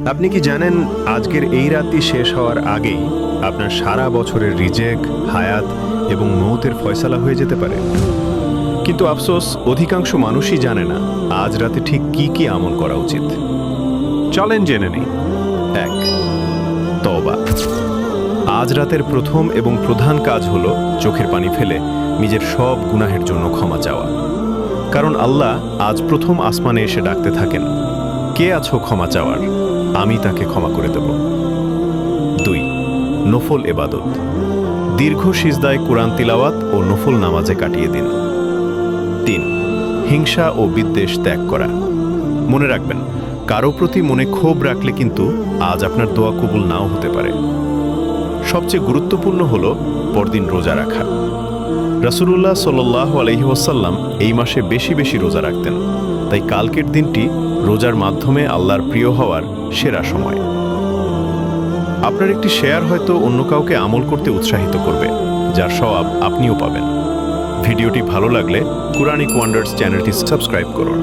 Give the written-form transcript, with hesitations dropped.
আপনি কি জানেন আজকের এই রাতটি শেষ হওয়ার আগেই আপনার সারা বছরের রিজেক, হায়াত এবং মৌতের ফয়সালা হয়ে যেতে পারে? কিন্তু আফসোস, অধিকাংশ মানুষই জানে না আজ রাতে ঠিক কি কি আমল করা উচিত। চলেন জেনে নিই। 1. তওবা। আজ রাতের প্রথম এবং প্রধান কাজ হলো চোখের পানি ফেলে নিজের সব গুনাহের জন্য ক্ষমা চাওয়া। কারণ আল্লাহ আজ প্রথম আসমানে এসে ডাকতে থাকেন, কে আছো ক্ষমা চাওয়ার, আমি তাকে ক্ষমা করে দেব। 2. নফল এবাদত। দীর্ঘ সিজদায় কুরআন তিলাওয়াত ও নফল নামাজে কাটিয়ে দিন। 3. হিংসা ও বিদ্বেষ ত্যাগ করা। মনে রাখবেন, কারো প্রতি মনে ক্ষোভ রাখলে কিন্তু আজ আপনার দোয়া কবুল নাও হতে পারে। সবচেয়ে গুরুত্বপূর্ণ হলো পরদিন রোজা রাখা। রাসূলুল্লাহ সাল্লাল্লাহু আলাইহি ওয়াসাল্লাম এই মাসে বেশি বেশি রোজা রাখতেন, তাই কালকের দিনটি রোজার মাধ্যমে আল্লাহর প্রিয় হওয়ার সেরা সময়। আপনার একটি শেয়ার হয়তো অন্য কাউকে আমল করতে উৎসাহিত করবে, যার সওয়াব আপনিও পাবেন। ভিডিওটি ভালো লাগলে কুরআনিক ওয়ান্ডার্স চ্যানেলটি সাবস্ক্রাইব করুন।